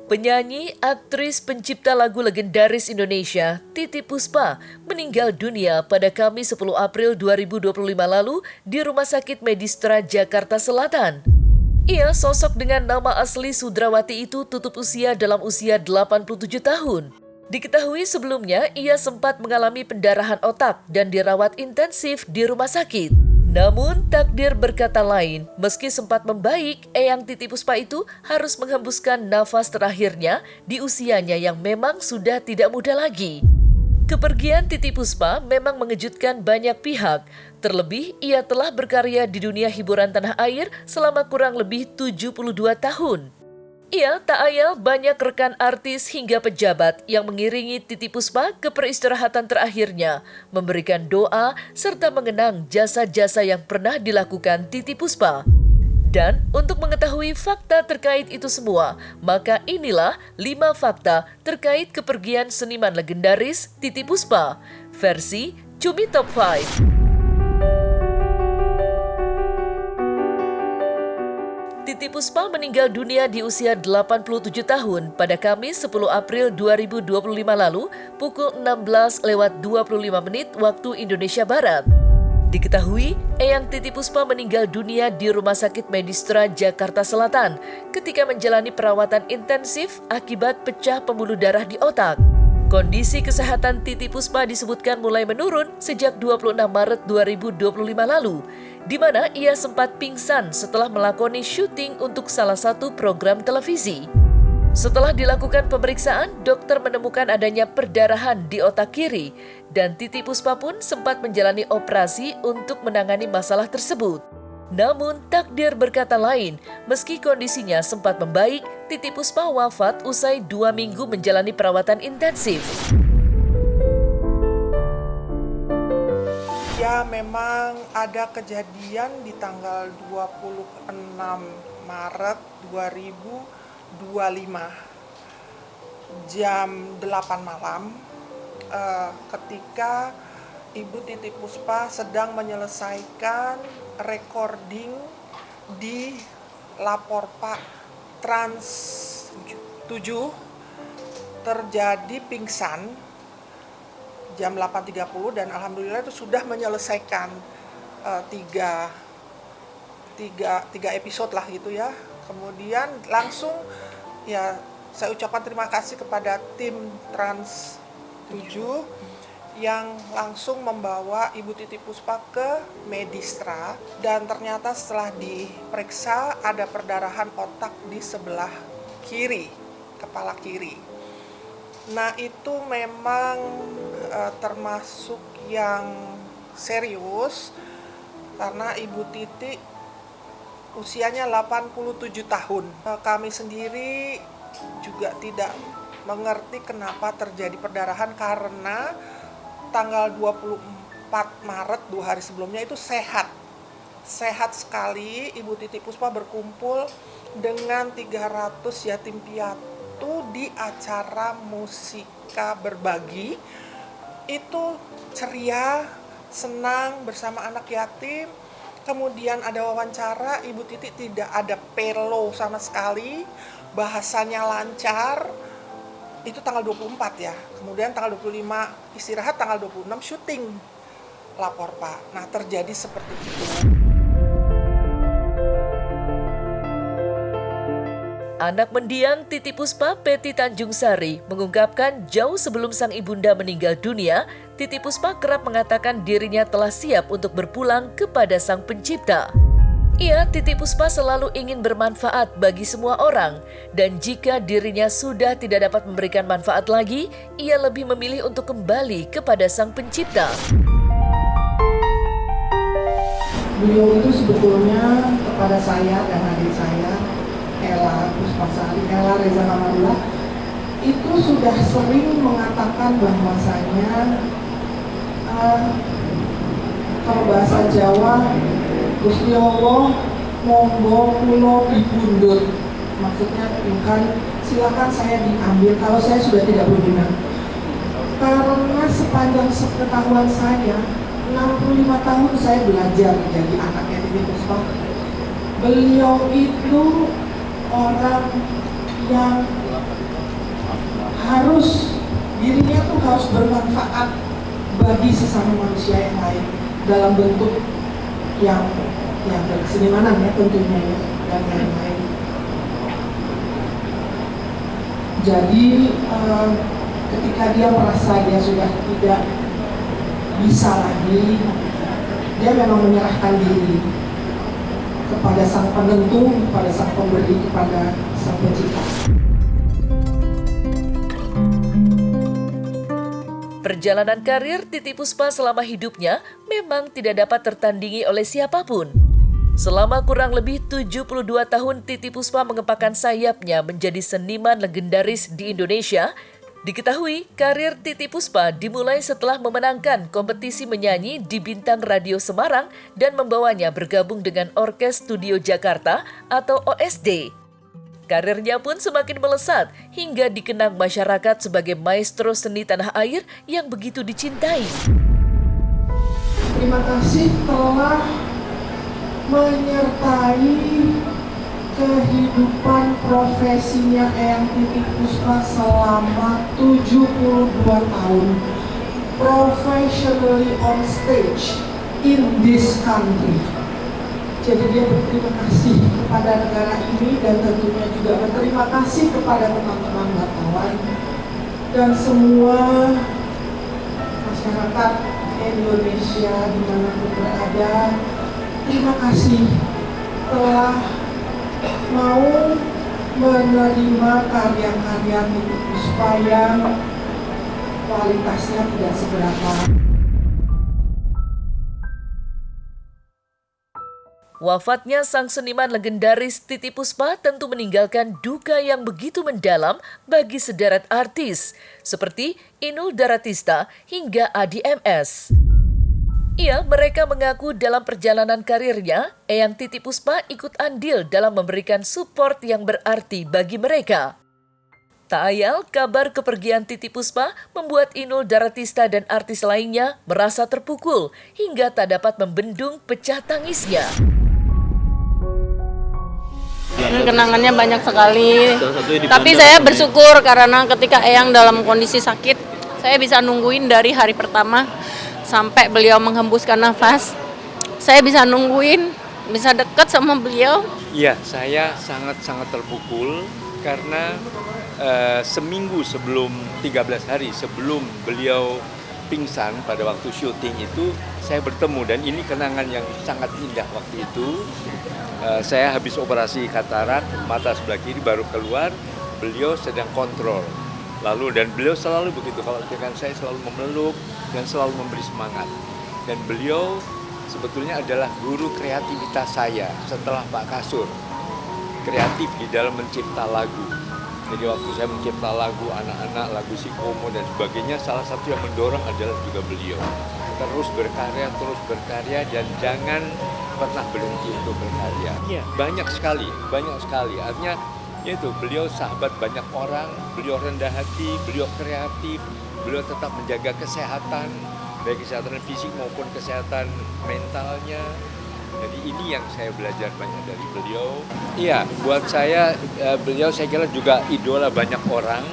Penyanyi, aktris, pencipta lagu legendaris Indonesia, Titiek Puspa, meninggal dunia pada Kamis 10 April 2025 lalu di Rumah Sakit Medistra, Jakarta Selatan. Ia, sosok dengan nama asli Sudrawati itu, tutup usia dalam usia 87 tahun. Diketahui sebelumnya ia sempat mengalami pendarahan otak dan dirawat intensif di rumah sakit. Namun takdir berkata lain, meski sempat membaik, Eyang Titiek Puspa itu harus menghembuskan nafas terakhirnya di usianya yang memang sudah tidak muda lagi. Kepergian Titiek Puspa memang mengejutkan banyak pihak, terlebih ia telah berkarya di dunia hiburan tanah air selama kurang lebih 72 tahun. Ia tak ayal banyak rekan artis hingga pejabat yang mengiringi Titiek Puspa ke peristirahatan terakhirnya, memberikan doa serta mengenang jasa-jasa yang pernah dilakukan Titiek Puspa. Dan untuk mengetahui fakta terkait itu semua, maka inilah 5 fakta terkait kepergian seniman legendaris Titiek Puspa, versi Cumi Top 5. Titiek Puspa meninggal dunia di usia 87 tahun pada Kamis 10 April 2025 lalu pukul 16:25 waktu Indonesia Barat. Diketahui, Eyang Titiek Puspa meninggal dunia di Rumah Sakit Medistra, Jakarta Selatan ketika menjalani perawatan intensif akibat pecah pembuluh darah di otak. Kondisi kesehatan Titiek Puspa disebutkan mulai menurun sejak 26 Maret 2025 lalu, di mana ia sempat pingsan setelah melakoni syuting untuk salah satu program televisi. Setelah dilakukan pemeriksaan, dokter menemukan adanya perdarahan di otak kiri, dan Titiek Puspa pun sempat menjalani operasi untuk menangani masalah tersebut. Namun takdir berkata lain, meski kondisinya sempat membaik, Titiek Puspa wafat usai 2 minggu menjalani perawatan intensif. Ya, memang ada kejadian di tanggal 26 Maret 2025 jam 8 malam ketika Ibu Titiek Puspa sedang menyelesaikan recording di Laporpa Trans 7 terjadi pingsan jam 8.30 dan alhamdulillah itu sudah menyelesaikan tiga episode lah gitu ya. Kemudian langsung ya saya ucapkan terima kasih kepada tim Trans 7 yang langsung membawa Ibu Titiek Puspa ke Medistra, dan ternyata setelah diperiksa ada perdarahan otak di sebelah kiri, kepala kiri. Nah itu memang termasuk yang serius karena Ibu Titiek usianya 87 tahun. Kami sendiri juga tidak mengerti kenapa terjadi perdarahan karena tanggal 24 Maret 2 hari sebelumnya itu sehat sekali. Ibu Titiek Puspa berkumpul dengan 300 yatim piatu di acara Musika Berbagi. Itu ceria, senang bersama anak yatim. Kemudian ada wawancara, Ibu Titiek tidak ada pelo sama sekali, bahasanya lancar. Itu tanggal 24 ya, kemudian tanggal 25 istirahat, tanggal 26 syuting Laporpa. Nah terjadi seperti itu. Anak mendiang Titiek Puspa, Peti Tanjungsari, mengungkapkan jauh sebelum sang ibunda meninggal dunia, Titiek Puspa kerap mengatakan dirinya telah siap untuk berpulang kepada Sang Pencipta. Ia, Titiek Puspa, selalu ingin bermanfaat bagi semua orang, dan jika dirinya sudah tidak dapat memberikan manfaat lagi, ia lebih memilih untuk kembali kepada Sang Pencipta. Beliau itu sebetulnya kepada saya dan adik saya, Ella Puspasari, Ella Reza Kamalullah, itu sudah sering mengatakan bahwasanya kalau bahasa Jawa, Gusti Allah monggo kula dibundut, maksudnya bukan silakan saya diambil kalau saya sudah tidak berguna. Karena sepanjang sepengetahuan saya 65 tahun saya belajar menjadi anaknya Titiek Puspa. Beliau itu orang yang harus dirinya tuh harus bermanfaat bagi sesama manusia yang lain dalam bentuk yang bersenimanan ya tentunya ya, dan lain-lain. Jadi ketika dia merasa dia sudah tidak bisa lagi, dia memang menyerahkan diri kepada sang penentu, kepada sang pemberi, kepada sang pencipta. Perjalanan karir Titiek Puspa selama hidupnya memang tidak dapat tertandingi oleh siapapun. Selama kurang lebih 72 tahun Titiek Puspa mengepakkan sayapnya menjadi seniman legendaris di Indonesia. Diketahui karir Titiek Puspa dimulai setelah memenangkan kompetisi menyanyi di Bintang Radio Semarang dan membawanya bergabung dengan Orkes Studio Jakarta atau OSD. Karirnya pun semakin melesat hingga dikenang masyarakat sebagai maestro seni tanah air yang begitu dicintai. Terima kasih telah menyertai kehidupan profesinya Eyang Titiek Puspa selama 72 tahun professionally on stage in this country. Jadi dia berterima kasih kepada negara ini dan tentunya juga berterima kasih kepada teman-teman wartawan dan semua masyarakat Indonesia dimanapun berada. Terima kasih telah mau menerima karya-karya Titiek Puspa yang kualitasnya tidak seberapa. Wafatnya sang seniman legendaris Titiek Puspa tentu meninggalkan duka yang begitu mendalam bagi sederet artis seperti Inul Daratista hingga Addie MS. Mereka mengaku dalam perjalanan karirnya, Eyang Titiek Puspa ikut andil dalam memberikan support yang berarti bagi mereka. Tak ayal, kabar kepergian Titiek Puspa membuat Inul Daratista dan artis lainnya merasa terpukul hingga tak dapat membendung pecah tangisnya. Kenangannya banyak sekali, tapi saya bersyukur karena ketika Eyang dalam kondisi sakit, saya bisa nungguin dari hari pertama sampai beliau menghembuskan nafas. Saya bisa nungguin, bisa dekat sama beliau. Iya, saya sangat-sangat terpukul karena seminggu sebelum 13 hari sebelum beliau pingsan pada waktu syuting itu saya bertemu dan ini kenangan yang sangat indah waktu itu. Saya habis operasi katarak, mata sebelah kiri baru keluar, beliau sedang kontrol. Lalu dan beliau selalu begitu, kalau dengan saya selalu memeluk dan selalu memberi semangat. Dan beliau sebetulnya adalah guru kreativitas saya setelah Pak Kasur. Kreatif di dalam mencipta lagu. Jadi waktu saya mencipta lagu anak-anak, lagu Sikomo dan sebagainya, salah satu yang mendorong adalah juga beliau. Terus berkarya dan jangan pernah berhenti untuk berkarya. Iya, banyak sekali. Artinya yaitu beliau sahabat banyak orang, beliau rendah hati, beliau kreatif, beliau tetap menjaga kesehatan, baik kesehatan fisik maupun kesehatan mentalnya. Jadi ini yang saya belajar banyak dari beliau. Iya, buat saya beliau saya kira juga idola banyak orang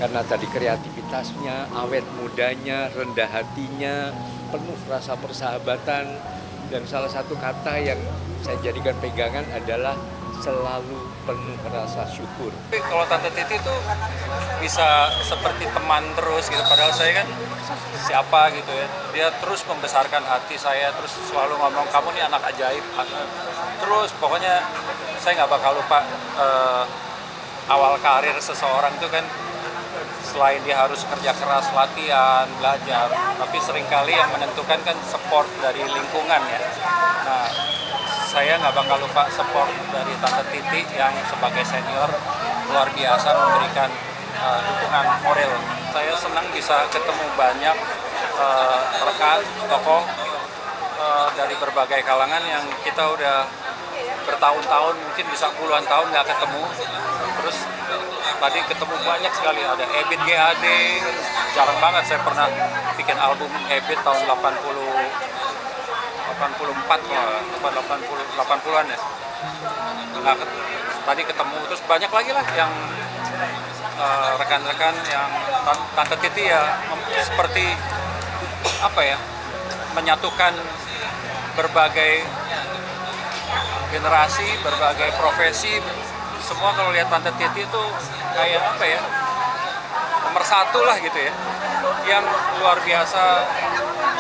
karena tadi kreativitasnya, awet mudanya, rendah hatinya, penuh rasa persahabatan dan salah satu kata yang saya jadikan pegangan adalah selalu penuh rasa syukur. Kalau Tante Titi tuh bisa seperti teman terus gitu, padahal saya kan siapa gitu ya. Dia terus membesarkan hati saya, terus selalu ngomong kamu nih anak ajaib. Terus pokoknya saya nggak bakal lupa awal karir seseorang itu kan selain dia harus kerja keras, latihan, belajar, tapi seringkali yang menentukan kan support dari lingkungan ya. Nah, saya nggak bakal lupa support dari Tante Titi yang sebagai senior luar biasa memberikan dukungan moral. Saya senang bisa ketemu banyak rekan, tokoh dari berbagai kalangan yang kita udah bertahun-tahun, mungkin bisa puluhan tahun nggak ketemu. Terus tadi ketemu banyak sekali, ada Ebit GAD, jarang banget saya pernah bikin album Ebit tahun 80-an ya. Nah, tadi ketemu, terus banyak lagi lah yang rekan-rekan yang Tante Titi ya seperti apa ya, menyatukan berbagai generasi, berbagai profesi. Semua kalau lihat Tante Titi itu kayak apa ya, nomor satu lah gitu ya. Yang luar biasa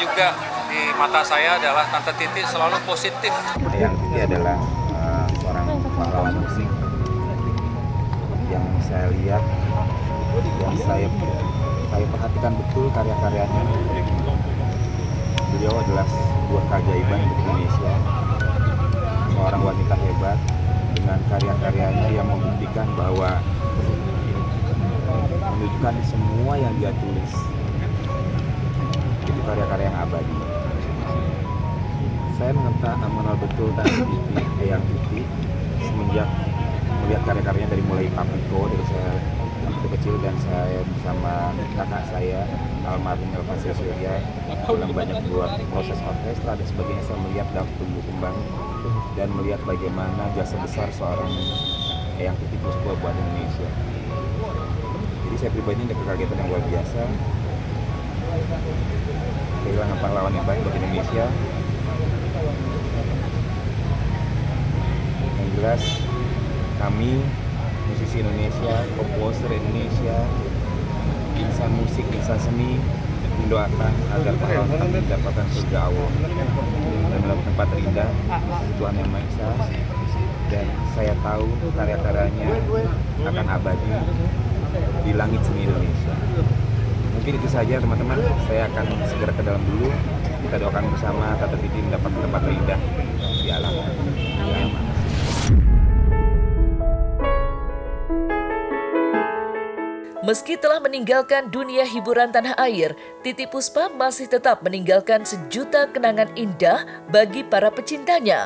juga di mata saya adalah Tante Titi selalu positif. Eyang Titi adalah seorang pahlawan musik yang saya lihat, yang saya perhatikan betul karya-karyanya. Beliau adalah sebuah keajaiban untuk Indonesia, seorang wanita hebat dengan karya-karyanya yang membuktikan bahwa menunjukkan semua yang dia tulis itu karya-karya yang abadi. Saya mengenal betul Tante Titi, Eyang Titi, semenjak melihat karya-karyanya dari mulai Papiko dari saya waktu kecil, dan saya bersama kakak saya almarhum Elva Surya dalam banyak buat proses orkestra dan sebagainya. Saya melihat dalam tumbuh kembang dan melihat bagaimana jasa besar seorang Eyang Titi Puspa buat Indonesia. Jadi saya pribadi ada kekagetan yang luar biasa, kehilangan pahlawan yang baik buat Indonesia. Yang jelas kami musisi Indonesia, komposer Indonesia, insan musik, insan seni mendoakan agar pahlawan kami mendapatkan surga Allah dan mendapat tempat terindah Tuhan Yang Maha Esa. Dan saya tahu karya-karyanya akan abadi di langit seni Indonesia. Mungkin itu saja teman-teman, saya akan segera ke dalam dulu. Kita doakan bersama Tante Titi mendapat tempat terindah di alam. Meski telah meninggalkan dunia hiburan tanah air, Titi Puspa masih tetap meninggalkan sejuta kenangan indah bagi para pecintanya.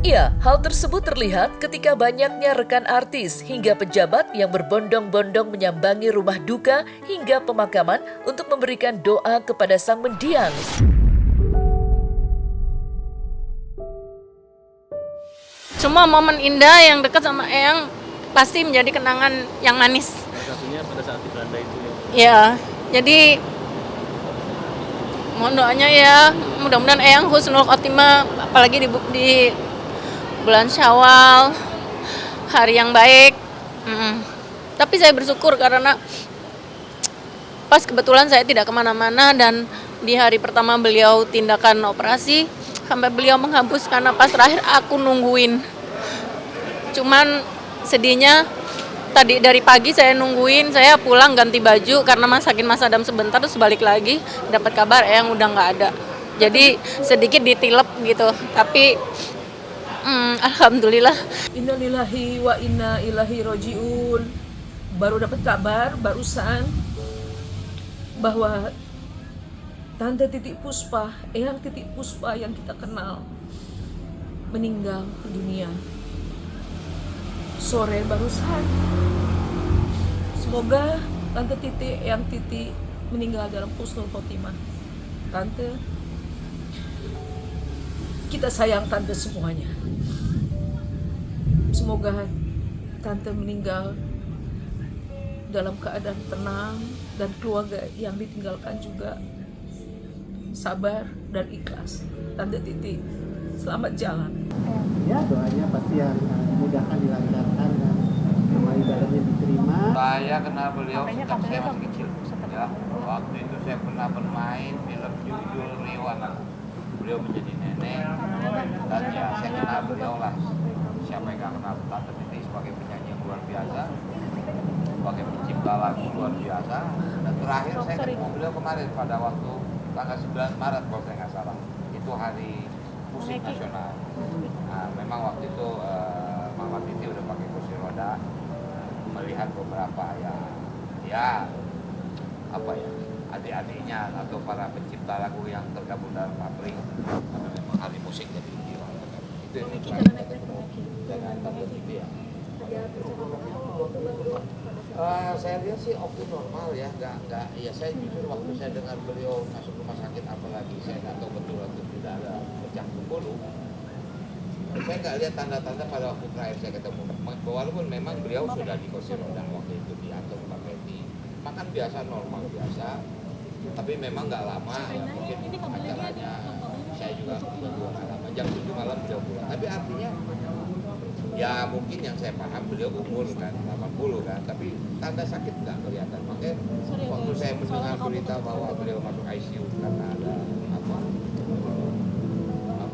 Ya, hal tersebut terlihat ketika banyaknya rekan artis hingga pejabat yang berbondong-bondong menyambangi rumah duka hingga pemakaman untuk memberikan doa kepada sang mendiang. Semua momen indah yang dekat sama Eyang pasti menjadi kenangan yang manis. Satunya pada saat di Belanda itu ya. Ya, jadi mohon doanya ya, mudah-mudahan Eyang husnul khotimah, apalagi di bulan Syawal, hari yang baik. Tapi saya bersyukur karena pas kebetulan saya tidak kemana-mana, dan di hari pertama beliau tindakan operasi sampai beliau menghembuskan napas terakhir, aku nungguin. Cuman sedihnya tadi dari pagi saya nungguin, saya pulang ganti baju karena masakin Mas Adam sebentar, terus balik lagi dapat kabar Eyang udah nggak ada. Jadi sedikit ditilep gitu, tapi alhamdulillah. Innalillahi wa inna ilaihi rojiun. Baru dapat kabar barusan bahwa Tante Titi Puspa, Eyang Titi Puspa yang kita kenal, meninggal dunia sore barusan. Semoga Tante Titi, Eyang Titi meninggal dalam husnul khotimah. Tante, kita sayang Tante semuanya. Semoga Tante meninggal dalam keadaan tenang, dan keluarga yang ditinggalkan juga sabar dan ikhlas. Tante Titi, selamat jalan. Ya, doanya pasti harus dimudahkan, dilancarkan, dan semua ibadahnya diterima. Saya kenal beliau sejak saya masih kecil. Ya, waktu itu saya pernah bermain film judul Rio Anak. Beliau menjadi nenek, dan ya saya kenal beliau lah. Siapa yang gak kenal Tante Titi sebagai penyanyi yang luar biasa, sebagai pencipta lagu luar biasa. Dan terakhir saya ketemu beliau kemarin pada waktu tanggal 9 Maret kalau saya nggak salah. Itu hari musik nasional. Nah, memang waktu itu Mama Titi udah pakai kursi roda, melihat beberapa ya apa ya, adik-adiknya atau para pencipta lagu yang tergabung dalam pabrik, karena memang hari musik jadi dirayakan. Itu yang terakhir saya ketemu dengan Tante Titi ya. Saya lihat sih waktu normal ya, nggak ya, saya jujur waktu saya dengar beliau masuk rumah sakit, apalagi saya nggak tahu betul atau tidak ada pecah pembuluh. Saya nggak lihat tanda-tanda pada waktu terakhir saya ketemu, walaupun memang beliau sudah di kursi roda waktu itu diatur. orang kan biasa normal biasa, tapi memang nggak lama ya, mungkin acaranya saya juga nggak lama, jam 7 malam beliau pulang. Tapi artinya ya mungkin yang saya paham beliau umur kan 80 kan, tapi tanda sakit nggak kelihatan. Makanya waktu saya mendengar berita bahwa beliau masuk ICU karena ada apa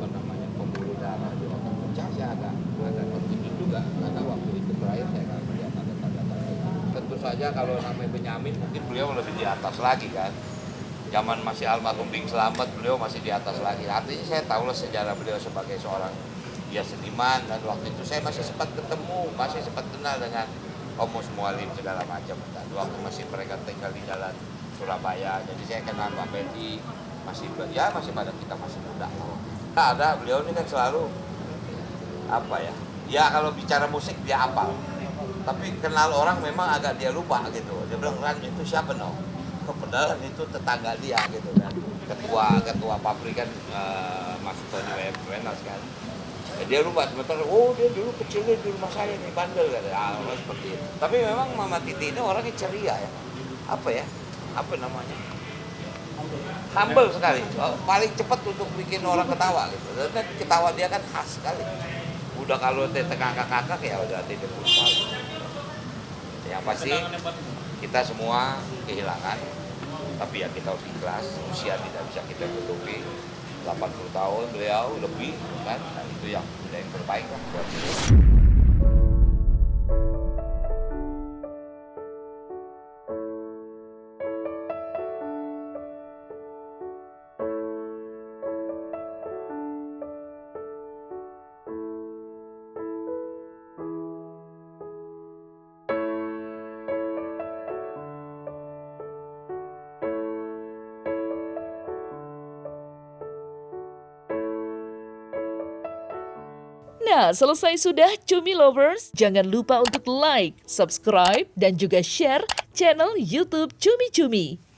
namanya pembuluh darah di otak pecah, saya agak terkejut juga karena waktu itu terakhir saya nggak melihat ada tanda-tanda itu. Tentu saja kalau namanya Benyamin mungkin beliau lebih di atas lagi kan. Zaman masih almarhum Bing Slamet beliau masih di atas lagi. Artinya saya tahulah sejarah beliau sebagai seorang ya seniman, dan waktu itu saya masih sempat ketemu, masih sempat kenal dengan Om Mus Mualim segala macam. Dan waktu masih mereka tinggal di jalan Surabaya, jadi saya kenal Pak Fendi, masih pada kita masih muda. Nah, ada beliau ini kan selalu apa ya? Ya kalau bicara musik dia hafal, tapi kenal orang memang agak dia lupa gitu. Dia bilang, Ran itu siapa no? Padahal itu tetangga dia gitu kan. Ketua pabrik kan Mas Tony Wenas kan. Ya, dia lupa sebentar, oh dia dulu kecilnya di rumah saya nih, bandel kan, orang seperti itu. Tapi memang Mama Titi ini orangnya ceria ya, apa namanya, humble sekali, paling cepat untuk bikin orang ketawa gitu. Dan ketawa dia kan khas sekali. Udah kalau ngakak-ngakak ya udah tidak lupa. Yang pasti kita semua kehilangan, tapi ya kita harus ikhlas, usia tidak bisa kita tutupi. 80 tahun beliau lebih kan, nah, itu yang terbaik lah buat beliau. Nah, selesai sudah Cumi Lovers. Jangan lupa untuk like, subscribe, dan juga share channel YouTube Cumi Cumi.